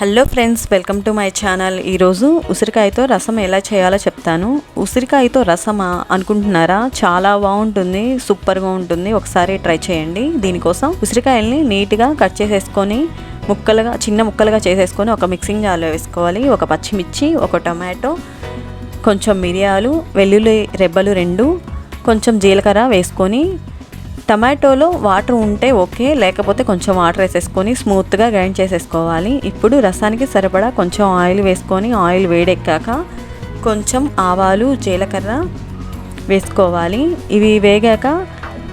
Hello friends, welcome to my channel. ఈరోజు ఉసిరికాయతో రసం ఎలా చేయాలో చెప్తాను. ఉసిరికాయతో రసమా అనుకుంటున్నారా? చాలా బాగుంటుంది, సూపర్గా ఉంటుంది. ఒకసారి ట్రై చేయండి. దీనికోసం ఉసిరికాయల్ని నీట్గా కట్ చేసేసుకొని చిన్న ముక్కలుగా చేసేసుకొని ఒక మిక్సింగ్ జార్లో వేసుకోవాలి. ఒక పచ్చిమిర్చి, ఒక టొమాటో, కొంచెం మిరియాలు, వెల్లుల్లి రెబ్బలు 2, కొంచెం జీలకర్ర వేసుకొని, టమాటోలో వాటర్ ఉంటే ఓకే, లేకపోతే కొంచెం వాటర్ వేసేసుకొని స్మూత్గా గ్రైండ్ చేసేసుకోవాలి. ఇప్పుడు రసానికి సరిపడా కొంచెం ఆయిల్ వేసుకొని, ఆయిల్ వేడెక్కాక కొంచెం ఆవాలు, జీలకర్ర వేసుకోవాలి. ఇవి వేగాక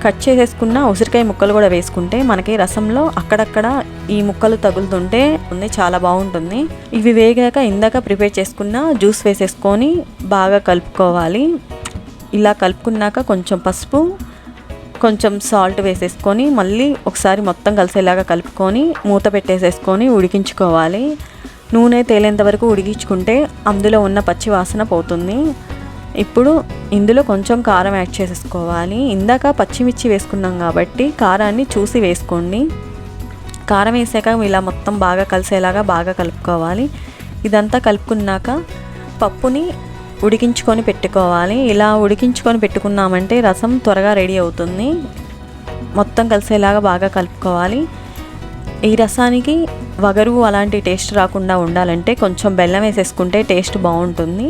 కట్ చేసేసుకున్న ఉసిరికాయ ముక్కలు కూడా వేసుకుంటే మనకి రసంలో అక్కడక్కడ ఈ ముక్కలు తగులుతుంటే చాలా బాగుంటుంది. ఇవి వేగాక ఇందాక ప్రిపేర్ చేసుకున్న జ్యూస్ వేసేసుకొని బాగా కలుపుకోవాలి. ఇలా కలుపుకున్నాక కొంచెం పసుపు, కొంచెం సాల్ట్ వేసేసుకొని మళ్ళీ ఒకసారి మొత్తం కలిసేలాగా కలుపుకొని మూత పెట్టేసేసుకొని ఉడికించుకోవాలి. నూనె తేలేంత వరకు ఉడికించుకుంటే అందులో ఉన్న పచ్చి వాసన పోతుంది. ఇప్పుడు ఇందులో కొంచెం కారం యాడ్ చేసేసుకోవాలి. ఇందాక పచ్చిమిర్చి వేసుకున్నాం కాబట్టి కారాన్ని చూసి వేసుకోండి. కారం వేసాక ఇలా మొత్తం బాగా కలిసేలాగా బాగా కలుపుకోవాలి. ఇదంతా కలుపుకున్నాక పప్పుని ఉడికించుకొని పెట్టుకోవాలి. ఇలా ఉడికించుకొని పెట్టుకున్నామంటే రసం త్వరగా రెడీ అవుతుంది. మొత్తం కలిసేలాగా బాగా కలుపుకోవాలి. ఈ రసానికి వగరు అలాంటి టేస్ట్ రాకుండా ఉండాలంటే కొంచెం బెల్లం వేసేసుకుంటే టేస్ట్ బాగుంటుంది.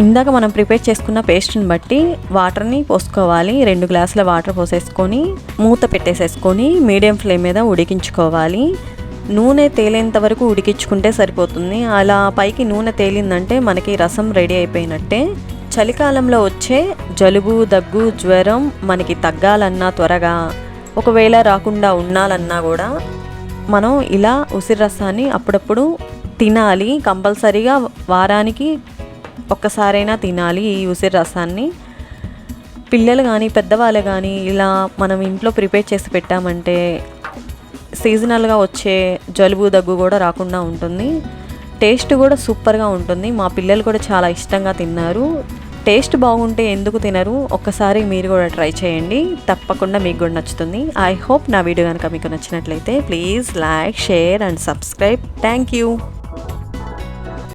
ఇందాక మనం ప్రిపేర్ చేసుకున్న పేస్ట్ని బట్టి వాటర్ని పోసుకోవాలి. 2 గ్లాసుల వాటర్ పోసేసుకొని మూత పెట్టేసేసుకొని మీడియం ఫ్లేమ్ మీద ఉడికించుకోవాలి. నూనె తేలేంత వరకు ఉడికించుకుంటే సరిపోతుంది. అలా పైకి నూనె తేలిందంటే మనకి రసం రెడీ అయిపోయినట్టే. చలికాలంలో వచ్చే జలుబు, దగ్గు, జ్వరం మనకి తగ్గాలన్నా త్వరగా, ఒకవేళ రాకుండా ఉండాలన్నా కూడా మనం ఇలా ఉసిరి రసాన్ని అప్పుడప్పుడు తినాలి. కంపల్సరీగా వారానికి ఒక్కసారైనా తినాలి ఈ ఉసిరి రసాన్ని. పిల్లలు కానీ పెద్దవాళ్ళు కానీ ఇలా మనం ఇంట్లో ప్రిపేర్ చేసి పెట్టామంటే సీజనల్గా వచ్చే జలుబు, దగ్గు కూడా రాకుండా ఉంటుంది. టేస్ట్ కూడా సూపర్గా ఉంటుంది. మా పిల్లలు కూడా చాలా ఇష్టంగా తిన్నారు. టేస్ట్ బాగుంటే ఎందుకు తినరు? ఒక్కసారి మీరు కూడా ట్రై చేయండి, తప్పకుండా మీకు కూడా నచ్చుతుంది. ఐ హోప్ నా వీడియో కనుక మీకు నచ్చినట్లయితే please like, share and subscribe. Thank you.